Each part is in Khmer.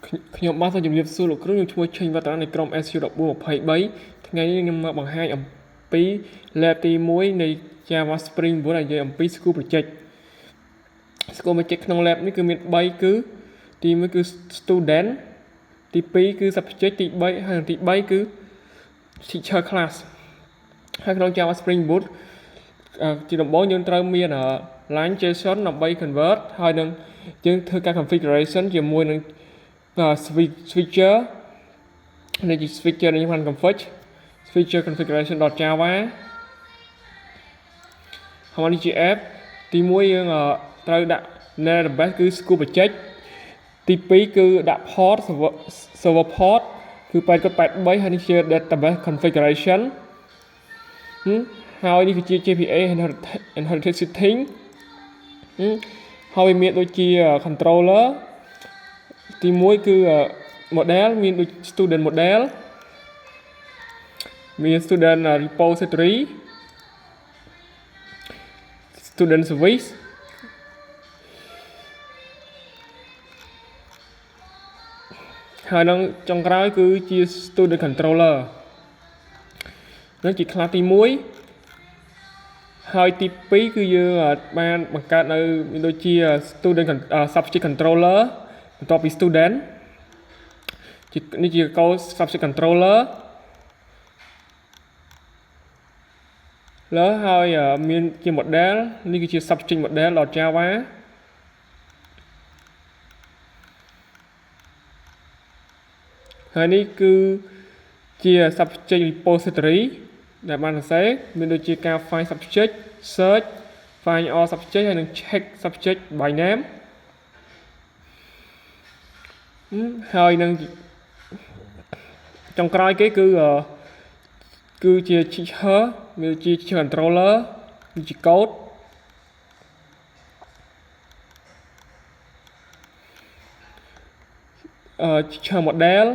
ខ្ញុំបាទសូមជម្រាបសួរលោកគ្រូខ្ញុំឈ្មោះឆេងវឌ្ឍនានៃក្រុម SU1423 ថ្ងៃនេះខ្ញុំមកបង្ហាញអំពី lab ទី1នៃ Java Spring Boot ដែលនិយាយអំពី School Project ក្នុង lab នេះគឺមាន3គឺទី1គឺ student ទី2គឺ subject ទី3ហើយទី3គឺ teacher class ហើយក្នុង Java Spring Boot ជាដំបូងយើងត្រូវមាន line JSON ដើម្បី convert ហើយនឹងយើងធ្វើការ configuration ជាមួយនឹងswitcher នេះជា switcher នេះបាន switcher configuration.java ហើយនេះជា app ទី1យើងត្រូវដាក់ database គឺ School Project ទី2គឺដាក់ port server port គឺ8083ហើយនេះជា database configuration ហើយនេះគឺជា JPA inheritance setting ហើយមានដូចជា controller ទី1គឺ model មានដូច student model មាន student repository student service ហើយនឹងចុងក្រោយគឺជា student controller នេះជា class ទី1ហើយទី2គឺយើងបានបង្កើតនៅមានដូចជា student subject controller បន្ទាប់ពី student នេះជា code subject controller លើហើយមានជា model នេះគឺជា subject model.java ហើយនេះគឺជា subject repository ដែលបានសរសេរមានដូចជាការ find subject search find all subject ហើយនឹង check subject by name ហើយនឹងចុងក្រោយគេគឺជា teacher មានជា controller នេះជា code teacher model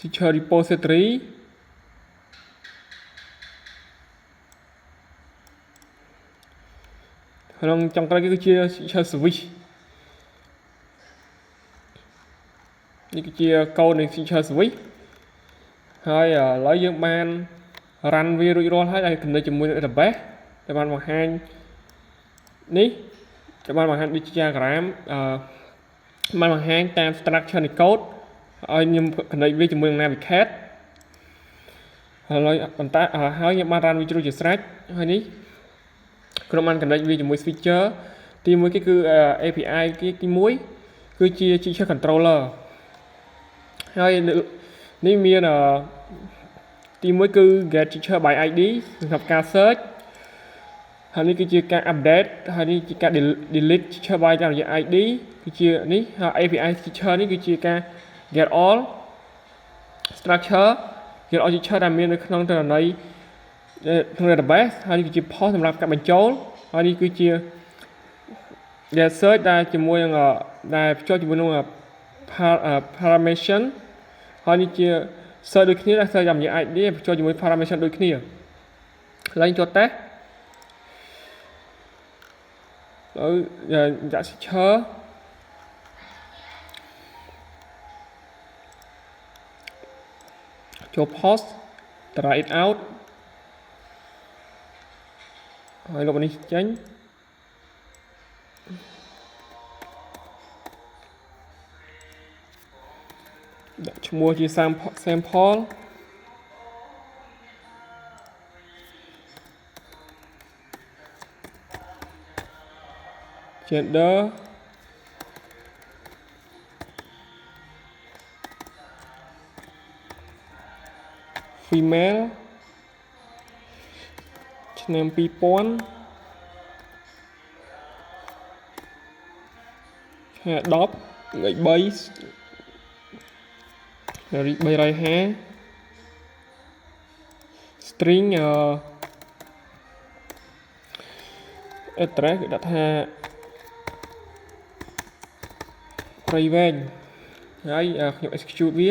teacher repository ក្នុងចុងក្រោយគឺជា teacher service នេះគឺជា code នៃ teacher service ហើយឥឡូវយើងបាន run វារួចរាល់ហើយហើយ connect ជាមួយនឹង database ដែលបានបង្ហាញនេះដែលបានបង្ហាញដូចជា diagram បានបង្ហាញតាម structure នៃ code ឲ្យខ្ញុំ connect វាជាមួយនឹង navigate ហើយបន្តហើយខ្ញុំបាន run វារួចជាស្រេចហើយនេះខ្ញុំបាន connect វាជាមួយ switcher ទី1គឺ API ទី1គឺជា teacher controller ហើយនេះមានទី1គឺ get teacher by ID សម្រាប់ការ search ហើយនេះគឺជាការ update ហើយនេះជាការ delete teacher by តាមរយៈ ID គឺជានេះហើយ API teacher នេះគឺជាការ get all structure get all teacher ដែលមាននៅក្នុងទិន្នន័យក្នុង database ហើយនេះគឺជា post សម្រាប់ការបញ្ចូលហើយនេះគឺជា get search ដែលជាមួយនឹងដែលភ្ជាប់ជាមួយនឹង parameter ហើយនេះជា search ដូចគ្នាដែល search តាមរយៈ ID ភ្ជាប់ជាមួយ parameter ដូចគ្នាឡើងចូលតេស្តហើយដាក់ teacher ចូល post try it out ហើយលុបនេះចេញដាក់ឈ្មោះជា sample gender female ឆ្នាំ2000ខែ10លេខ3រី350 string address គឺដាក់ថាព្រៃវែងហើយខ្ញុំ execute វា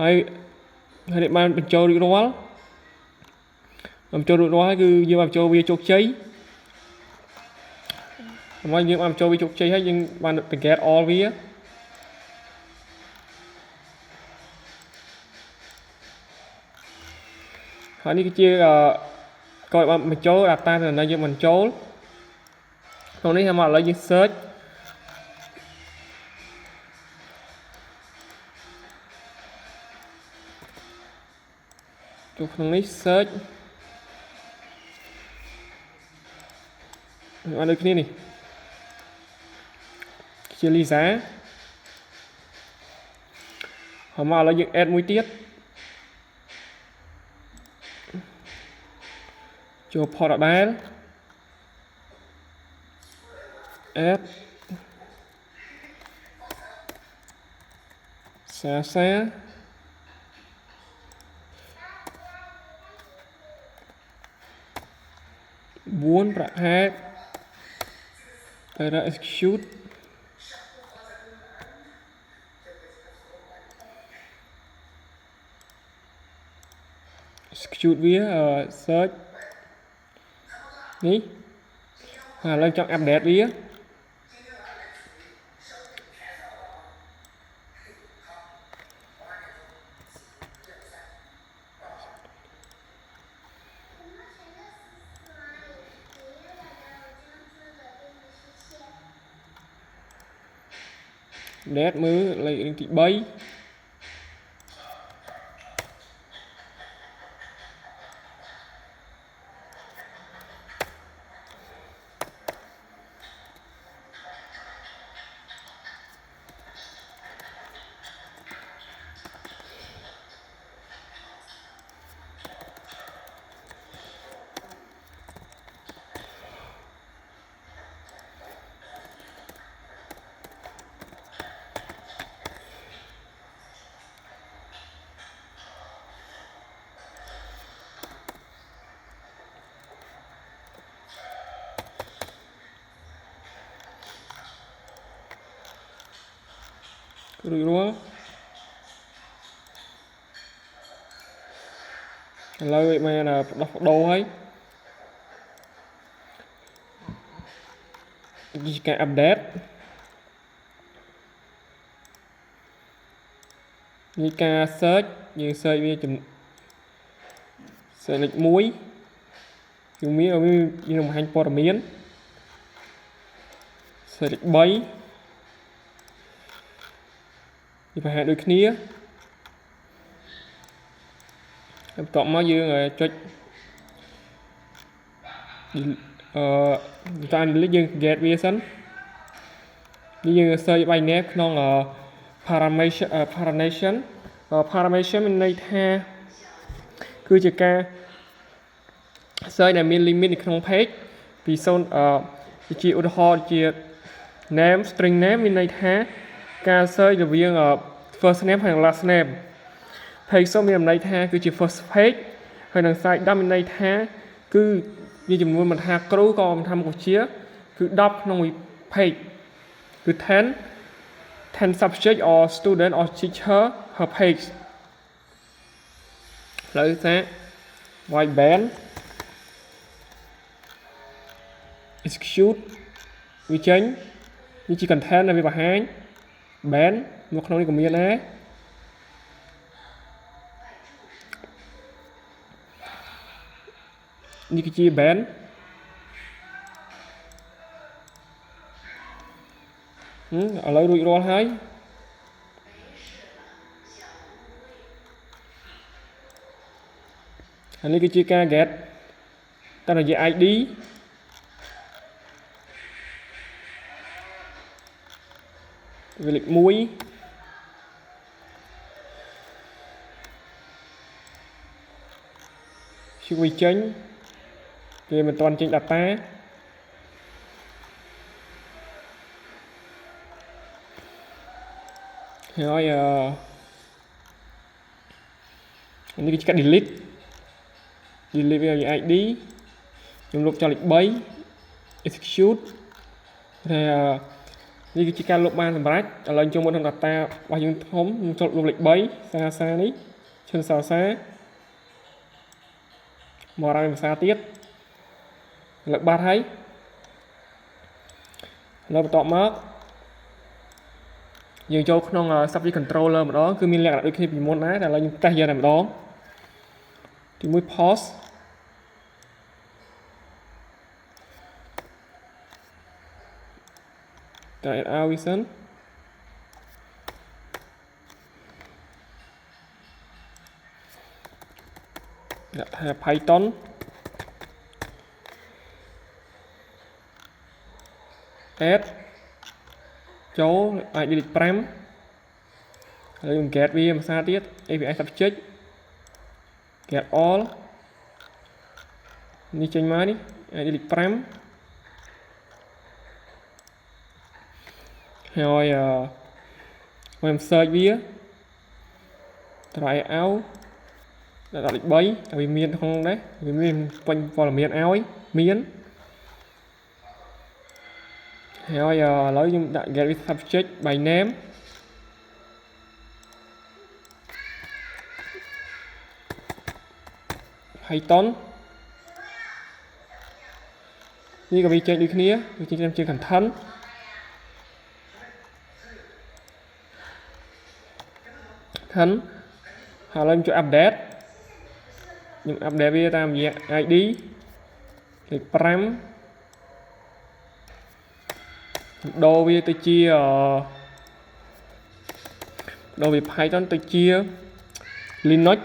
ហើយនេះបានបញ្ចូលរួចរាល់ហើយគឺយើងបានបញ្ចូលវាជោគជ័យហើយយើងបានបញ្ចូលវាជោគជ័យហើយយើងបានបង្កើត all វាហើយនេះគឺជាកយបានបញ្ចូល data ដែលយើងបញ្ចូលក្នុងនេះហើយមកឥឡូវយើង search ចូលក្នុងនេះ search បានដូចគ្នានេះជា Lisa ហើយមកឥឡូវយើង add មួយទៀតចូល port ដដែល add សា 4 ប្រហែលទៅដល់ executeវា search នេះហើយឥឡូវចង់ update វាDate មើលលេខទី 3 រួចរាល់ឥឡូវវាបានផ្ដោះប្ដូរហើយនេះជាការ update នេះការ search យើង search វាsearch លេខ 1 យើងមានយើងបង្ហាញព័ត៌មាន search លេខ 3 វាប្រហែលដូចគ្នាបន្ទាប់មកយើងចុចតាម delete យើង get វាសិននេះយើង search បាយណែក្នុង parameterមានន័យថាគឺជាការ search ដែលមាន limit នៅក្នុង page ពី0ជាឧទាហរណ៍ជា name string name មានន័យថាការ search រវាង first name ហើយ last name page 0មានន័យថាគឺជា first page ហើយនឹង site 10មានន័យថាគឺវាចំនួនមិនថាគ្រូក៏មិនថាមុខវិជ្ជាគឺ10ក្នុងមួយ page គឺ 10 subject or student or teacher per page ឥឡូវថា white band execute វាចេញនេះជា content ដែលវាបង្ហាញ band នៅក្នុងនេះក៏មានដែរនេះគឺជា band ឥឡូវរួចរាល់ហើយហើយនេះគឺជាការ get តាមរយៈ ID វាលេខ 1 ជួយចេញគេមិនទាន់ចេញ data ហើយនេះគេកាត់ delete វា ID ខ្ញុំលុបចោលលេខ 3 execute ហើយ នេះគឺជាការលុបបានសម្រាប់ឥឡូវចូលមកក្នុង data របស់យើងធំខ្ញុំចូលលុបលេខ3សារនេះឈិនសារមកឲ្យភាសាទៀតលើកបាត់ហើយឥឡូវបន្តមកយើងចូលក្នុង subject controller ម្ដងគឺមានលក្ខណៈដូចគ្នាពីមុនដែរតែឥឡូវខ្ញុំតេស្តយកតែម្ដងទី1 pause try it out វាសិនដាក់ថា Python add ចូលអាច delete 5ហើយខ្ញុំ get វាភាសាទៀត API subject get all នេះចេញមកនេះអាច delete 5ហើយខ្ញុំ search វា try out ដាក់លេខ3ឲ្យវាមានក្នុងដែរវាមានពេញព័ត៌មានឲ្យមានហើយឥឡូវខ្ញុំដាក់ get with subject by name Python នេះក៏វាចេញដូចគ្នាវាចេញជា content ហើយឥឡូវខ្ញុំជួយ update ខ្ញុំ update វាតាមរយៈ ID លេខ5ដូរវាទៅជាដូរវា Python ទៅជា Linux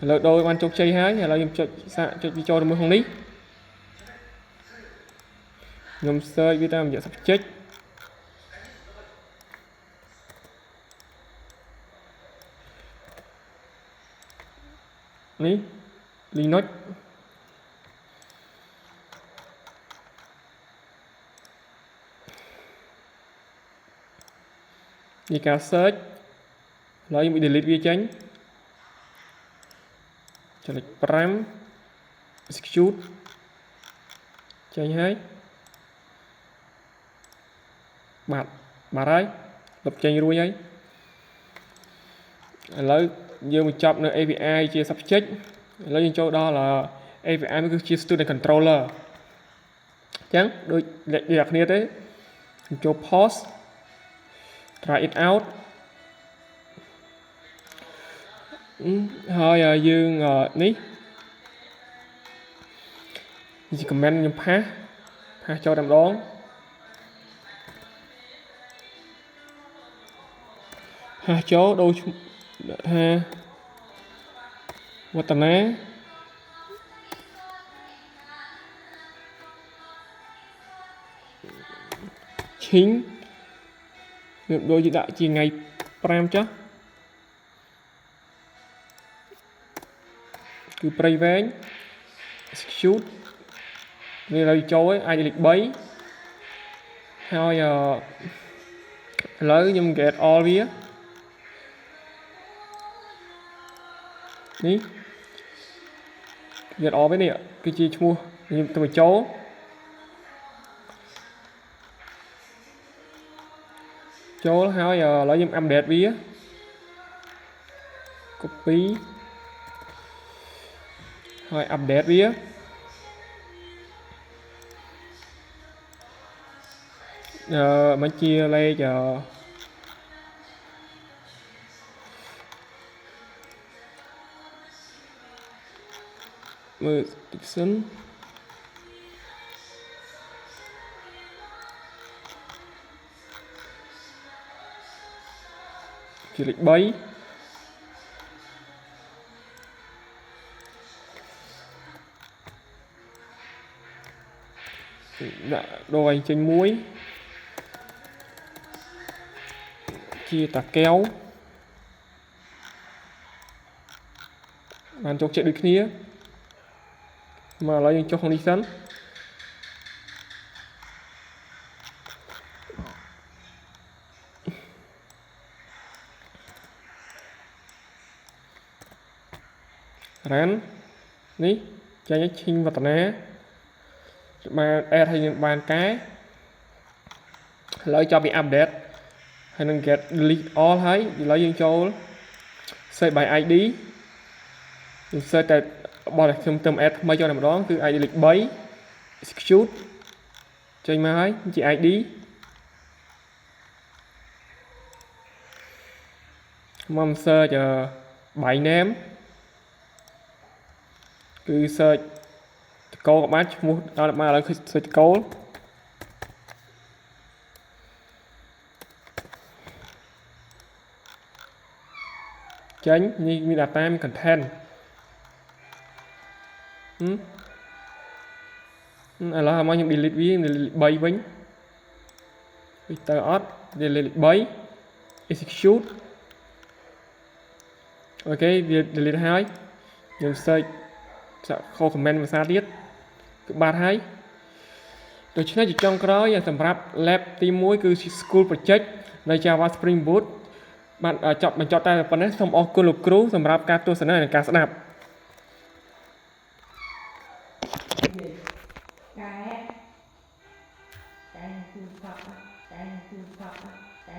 ឥឡូវដូរបានជោគជ័យហើយឥឡូវខ្ញុំចុចវាចូលជាមួយក្នុងនេះខ្ញុំ search វាតាមរយៈ subject នេះ Linux នេះការ search ឥឡូវខ្ញុំ delete វាចេញចុចលេខ5 execute ចេញហើយបាទហើយលុបចេញរួចហើយឥឡូវយើងបញ្ចប់នៅ API ជា subject ឥឡូវយើងចូលដល់ API នេះគឺជា student controller អញ្ចឹងដូចអ្នកគ្នាទេខ្ញុំចូល pause try it out ហើយយើងនេះជា comment ខ្ញុំផាសចូលតែម្ដងផាសចូលដូរដាក់ថាវឌ្ឍនាឈិញវាដូចជាដាក់ជាថ្ងៃ5ចុះគឺព្រៃវែង execute នេះเราចូលឲ្យអាចលេខ3ហើយឥឡូវខ្ញុំ get all វានេះ get all វានេះគឺជាឈ្មោះខ្ញុំទៅចូលហើយឥឡូវខ្ញុំ update វា copy ហើយ update វាមិនជាលេខមើលតិចសិនជាលេខ3ដាក់ដូរឲ្យចេញមួយជាតាកែវបានជោគជ័យដូចគ្នាមកឥឡូវយើងចុះក្នុងនេះសិនrun នេះ ចេញឈិញវឌ្ឍនាបាន add ហើយនឹងបានកែឥឡូវចប់ពី update ហើយនឹង get delete all ហើយឥឡូវយើងចូល save by id យើង search តែរបស់ដែលខ្ញុំទៅ add ថ្មីចូលតែម្ដងគឺ id លេខ3 execute ចេញមកហើយជា id មក search by name គឺ search តកូលក៏បានឈ្មោះដល់មកឥឡូវគឺ search តកូលចេញនេះមាន data មាន content ឥឡូវមកខ្ញុំ delete វា delete 3វិញទៅអត់ delete 3 execute អូខេវា delete ហើយខ្ញុំ search សាកខ comment ភាសាទៀតគឺបាត់ហើយដូច្នេះជាចុងក្រោយសម្រាប់ lab ទី1គឺ school project នៅ Java Spring Boot បានបញ្ចប់តែប៉ុណ្ណេះសូមអរគុណលោកគ្រូសម្រាប់ការទស្សនានិងការស្ដាប់កែគឺផាប់